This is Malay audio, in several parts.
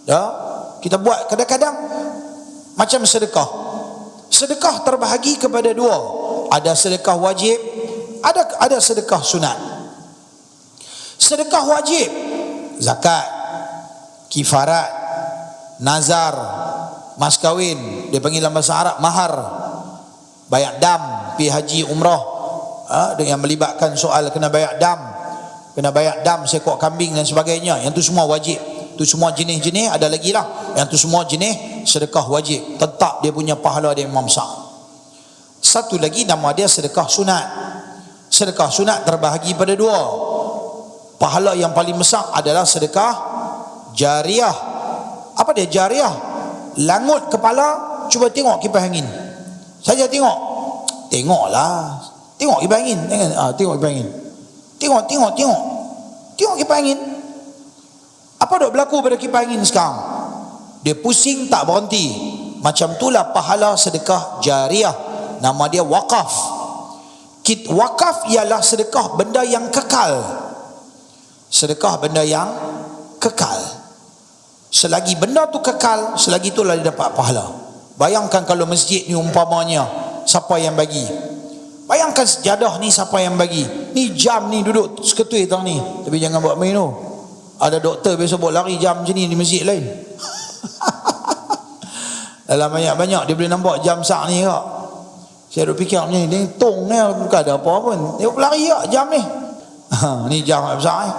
Ya, kita buat kadang-kadang macam sedekah. Sedekah terbahagi kepada dua. Ada sedekah wajib, ada sedekah sunat. Sedekah wajib, zakat, kifarat, nazar, mas kahwin, dia panggil dalam bahasa Arab mahar, bayar dam, pergi haji umrah, dengan melibatkan soal kena bayar dam, seekor kambing dan sebagainya. Yang tu semua wajib. Tu semua jenis-jenis, ada lagi lah. Yang tu semua jenis sedekah wajib, tetap dia punya pahala dia memang besar. Satu lagi nama dia sedekah sunat. Sedekah sunat terbahagi pada dua. Pahala yang paling besar adalah sedekah jariah. Apa dia jariah? Langut kepala, cuba tengok kipas angin. Saja tengok. Tengoklah. Tengok kipas angin. Tengok kipas angin. Tengok kipas angin. Apa dok berlaku pada kipas angin sekarang? Dia pusing tak berhenti. Macam itulah pahala sedekah jariah. Nama dia wakaf. Wakaf ialah sedekah benda yang kekal. Sedekah benda yang kekal. Selagi benda tu kekal, selagi itulah dia dapat pahala. Bayangkan kalau masjid ni umpamanya, siapa yang bagi? Bayangkan sejadah ni siapa yang bagi? Ni jam ni duduk seketui tang ni. Tapi jangan buat main tu. Ada doktor biasa buat lari jam macam ni di masjid lain. Dalam banyak-banyak dia boleh nampak jam sak ni kak. Saya duk fikir macam ni, dia tong ni bukan ada apa pun. Dia berlari kak jam ni. Ni jam besar ni.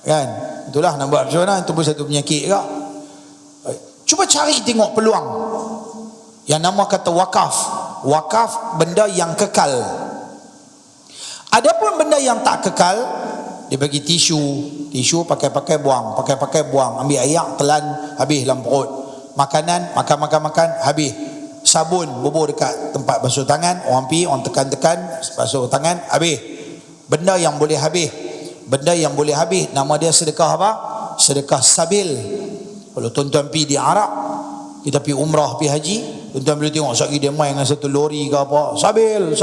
Kan? Itulah nak buat macam mana, itu pun satu penyakit kak. Cuba cari tengok peluang. Yang nama kata wakaf. Wakaf benda yang kekal. Adapun benda yang tak kekal, dia bagi tisu pakai-pakai buang, ambil air telan habis dalam perut. Makanan makan habis. Sabun bubur dekat tempat basuh tangan, orang pergi orang tekan basuh tangan habis. Benda yang boleh habis nama dia sedekah apa? Sedekah sabil. Kalau tuan-tuan pergi di Arab, kita pergi umrah, pergi haji, tuan-tuan boleh tengok sekali dia main dengan satu lori ke apa, sabil.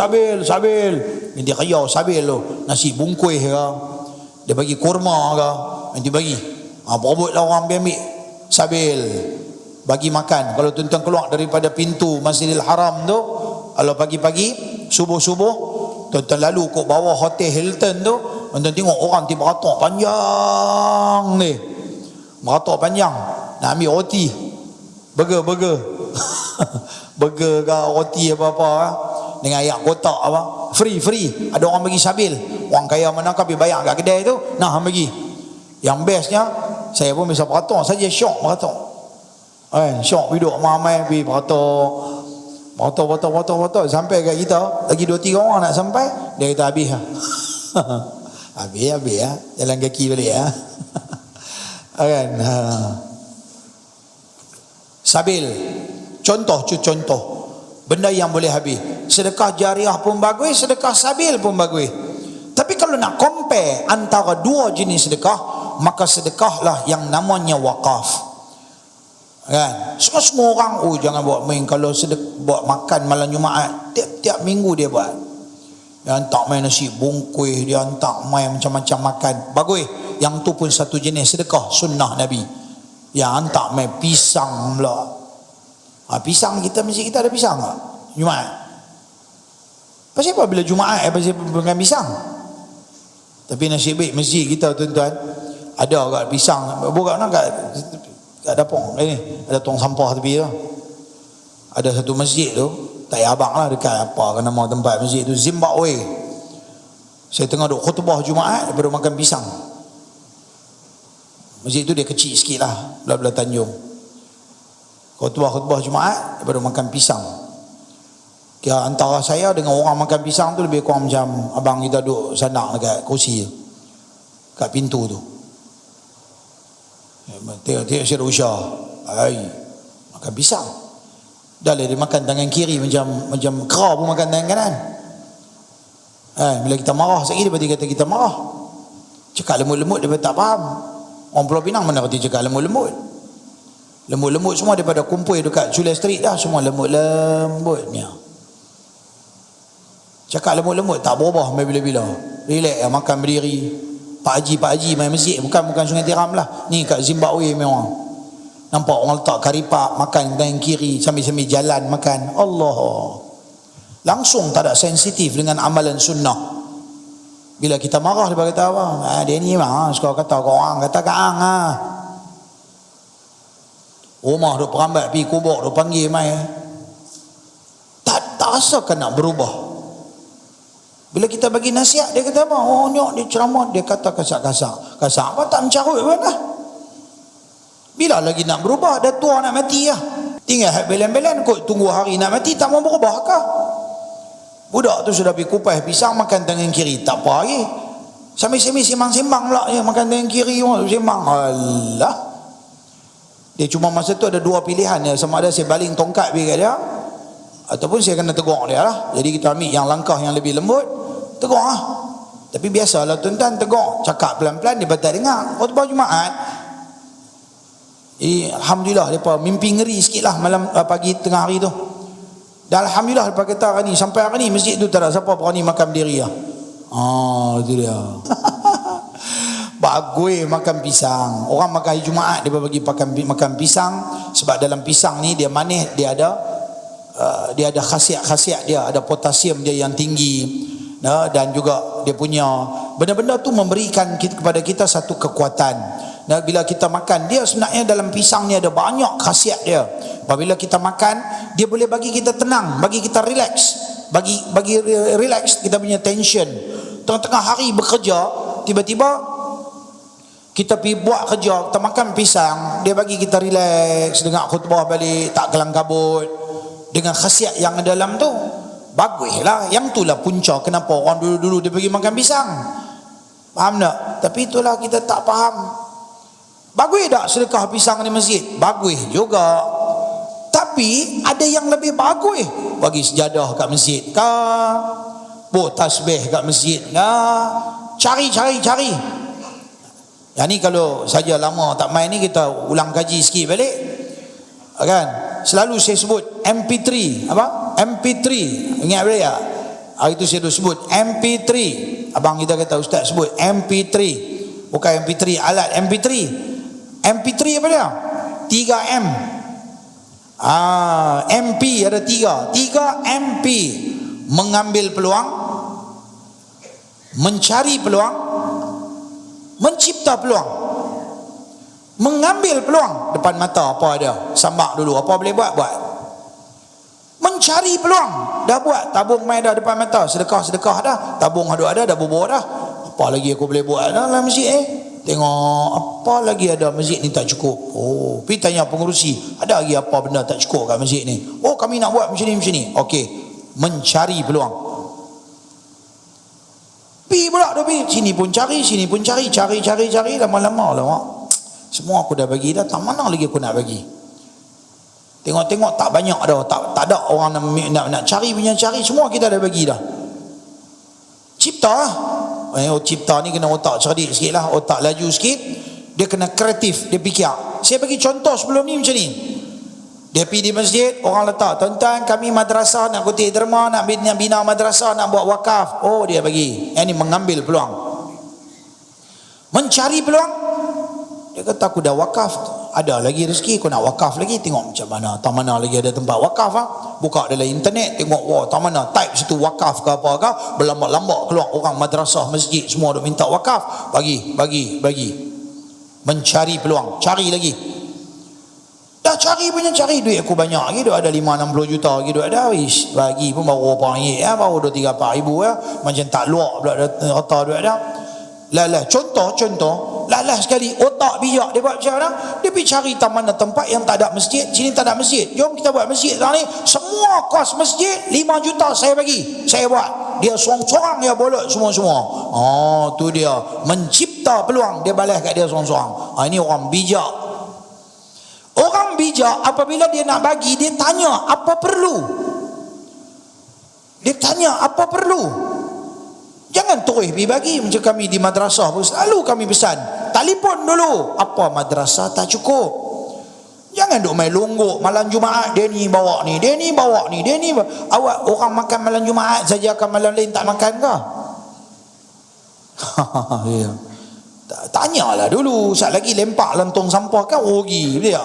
Dia kayau sabil tu, nasi bungkuih ke, dia bagi kurma ke, nanti bagi. Berebutlah orang ambil sabil, bagi makan. Kalau tuan-tuan keluar daripada pintu Masjidil Haram tu, kalau pagi-pagi subuh-subuh tuan-tuan lalu ke bawah hotel Hilton tu, tuan-tuan tengok orang ti beratok panjang ni. Beratok panjang nak ambil roti. Burger burger ke roti apa-apa dengan ayam kotak apa, free. Ada orang bagi sabil. Orang kaya mana kau pergi bayar kat kedai tu, nah bagi. Yang bestnya, saya pun bisa beratok saja, syok beratok. Syok duduk ramai pergi beratok sampai kat kita lagi 2-3 orang nak sampai, dia kata habis lah. habis jalan kaki balik kan. Sabil contoh benda yang boleh habis. Sedekah jariah pun bagus, sedekah sabil pun bagus. Tapi kalau nak compare antara dua jenis sedekah, maka sedekahlah yang namanya wakaf. Kan? Semua orang jangan buat main. Kalau buat makan malam Jumaat, tiap minggu dia buat. Dia hantar main nasi bungkuih, dia hantar main macam-macam makan. Bagus. Yang tu pun satu jenis sedekah sunnah Nabi. Yang hantar main pisang pula. Pisang kita, masjid kita ada pisang tak? Jumaat. Pasal apa bila Jumaat pasal makan pisang? Tapi nasib baik masjid kita tuan-tuan ada kat pisang. Bukan kat dapur ni ada tong sampah tepi tu. Ada satu masjid tu, tak payah abang lah dekat apa nama tempat masjid tu, Zimbabwe. Saya tengah duk khutbah Jumaat, baru makan pisang. Masjid tu dia kecil sikit lah, belah-belah Tanjung. Khutbah Jumaat, baru makan pisang. Kira antara saya dengan orang makan pisang tu lebih kurang macam abang kita duduk sanak dekat kursi tu, kat pintu tu. Tengok Syed Usha makan pisang. Dah lah dia makan tangan kiri macam kera pun makan tangan kanan. Bila kita marah sekali dia kata kita marah. Cakap lembut-lembut dia tak faham. Orang Pulau Pinang mana kata cakap lembut-lembut. Lembut-lembut semua daripada kumpul dekat Chulia Street dah, semua lembut-lembutnya. Cakap lembut-lembut tak berubah sampai bila-bila. Relax makan berdiri. Pak Haji main masjid, bukan Sungai Tiram lah. Ni kat Zimbabwe memang. Nampak orang letak karipak makan tangan kiri sambil-sambil jalan makan. Allah. Langsung tak ada sensitif dengan amalan sunnah. Bila kita marah dia kata apa? Dia ni mah suka kata orang kata kaang ah. Rumah duk perambat pergi kubur duk panggil mai. Tak rasakan nak berubah. Bila kita bagi nasihat dia kata apa? Oh nyok dia ceramah dia kata kasar-kasar. Kasar apa tak mencarut pun lah. Bila lagi nak berubah? Dah tua nak mati lah. Tinggal belen-belen kot tunggu hari nak mati tak mau berubah kah? Budak tu sudah pergi kupas pisang makan tangan kiri. Tak apa lagi. Sambil-sambil sembang-sembang pula je makan tangan kiri. Sembang. Alah. Dia cuma masa tu ada dua pilihan ya. Sama ada saya baling tongkat pergi kat dia ataupun saya kena tegur dia lah. Jadi kita ambil yang langkah yang lebih lembut. Tegur lah. Tapi biasalah tuan-tuan tegur. Cakap pelan-pelan dia batal dengar. Khutbah Jumaat. Jadi alhamdulillah depa mimpi ngeri sikitlah malam pagi tengah hari tu. Dan alhamdulillah depa kata hari ni sampai hari ni masjid tu tak ada siapa berani makan berdiri lah. Itu dia. Bagus makan pisang. Orang makan hari Jumaat dia bagi makan pisang sebab dalam pisang ni dia manis, dia ada khasiat-khasiat dia, ada potasium dia yang tinggi. Dan juga dia punya benda-benda tu memberikan kepada kita satu kekuatan. Dan bila kita makan, dia sebenarnya dalam pisang ni ada banyak khasiat dia. Apabila kita makan, dia boleh bagi kita tenang, bagi kita relax, bagi relax kita punya tension. Tengah-tengah hari bekerja, tiba-tiba kita pergi buat kerja, kita makan pisang, dia bagi kita relax, dengar khutbah balik, tak kelang kabut dengan khasiat yang dalam tu. Baguslah, yang itulah punca kenapa orang dulu-dulu dia pergi makan pisang. Faham tak? Tapi itulah kita tak faham. Bagus tak sedekah pisang di masjid? Bagus juga. Tapi ada yang lebih bagus. Bagi sejadah kat masjid kah? Buat tasbih kat masjid kah? Cari. Yang ni kalau saja lama tak main ni kita ulang kaji sikit balik. Kan? Selalu saya sebut MP3. Apa? MP3. Ingat boleh tak? Hari tu saya sebut MP3. Abang kita kata ustaz sebut MP3. Bukan MP3 alat MP3. MP3 apa dia? 3M. MP ada 3 MP. Mengambil peluang, mencari peluang, mencipta peluang. Mengambil peluang depan mata apa ada? Sambak dulu, apa boleh buat? Mencari peluang, dah buat, tabung mai dah depan mata, sedekah dah, tabung ada dah bubur dah. Apa lagi aku boleh buat dalam masjid Tengok apa lagi ada masjid ni tak cukup. Pergi tanya pengurusi, ada lagi apa benda tak cukup kat masjid ni? Kami nak buat macam ni. Okey, mencari peluang. Pergi pula dah pergi. Sini pun cari. Lama-lama lah. Semua aku dah bagi dah, tak mana lagi aku nak bagi. Tengok tak banyak dah. Tak ada orang nak cari punya cari. Semua kita dah bagi dah. Cipta lah. Cipta ni kena otak cerdik sikit lah, otak laju sikit. Dia kena kreatif, dia fikir. Saya bagi contoh sebelum ni macam ni. Dia pergi di masjid, orang letak, tuan-tuan kami madrasah nak kutip derma, nak bina madrasah, nak buat wakaf. Dia bagi. Yang ni mengambil peluang. Mencari peluang. Dia kata aku dah wakaf, ada lagi rezeki, aku nak wakaf lagi, tengok macam mana, tak mana lagi ada tempat wakaf lah. Buka dalam internet, tengok tak mana, type situ wakaf ke apa ke, berlambat-lambat keluar orang madrasah, masjid semua dah minta wakaf. Bagi. Mencari peluang, cari lagi. Dah cari duit aku banyak lagi, dah ada 5-60 juta lagi, dah ada, bagi pun baru berapa ringgit ya, baru 2-3-4 ribu ya, macam tak luar pula rata duit dah. Contoh lalah sekali otak bijak dia buat macam mana? Dia pergi cari taman tempat yang tak ada masjid. Sini tak ada masjid, jom kita buat masjid sekarang ni. Semua kos masjid 5 juta saya bagi, saya buat. Dia sorang-sorang dia bolot semua. Tu dia mencipta peluang, dia balas kat dia sorang-sorang. Ini orang bijak. Orang bijak apabila dia nak bagi, dia tanya apa perlu. Jangan terus pergi bagi. Macam kami di madrasah pun selalu kami pesan, telefon dulu. Apa madrasah tak cukup? Jangan duk main longgok malam Jumaat, dia ni bawa ni. Awak orang makan malam Jumaat saja, akan malam lain tak makan ke? Tanyalah dulu. Sat lagi lempak lantong sampah kan rugi dia.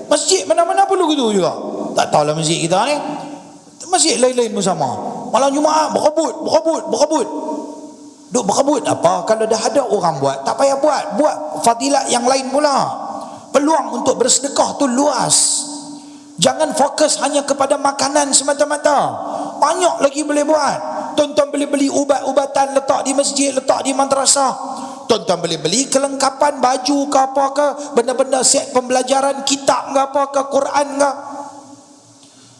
Masjid mana-mana perlu gitu juga. Tak tahulah masjid kita ni. Masjid lain-lain pun sama. Malam Jumaat berebut. Duk berebut apa? Kalau dah ada orang buat, tak payah buat fadilat yang lain pula. Peluang untuk bersedekah tu luas. Jangan fokus hanya kepada makanan semata-mata. Banyak lagi boleh buat. Tuan-tuan boleh beli ubat-ubatan, letak di masjid, letak di madrasah. Tuan-tuan boleh beli kelengkapan baju ke apa ke, benda-benda set pembelajaran, kitab ke apa ke, Quran ke.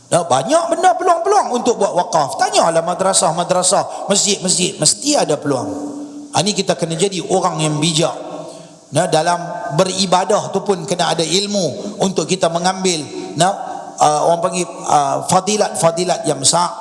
Nah, banyak benda peluang-peluang untuk buat wakaf. Tanyalah madrasah, masjid, mesti ada peluang. Ini kita kena jadi orang yang bijak. Nah, dalam beribadah tu pun kena ada ilmu untuk kita mengambil orang panggil fadilat-fadilat yang besar.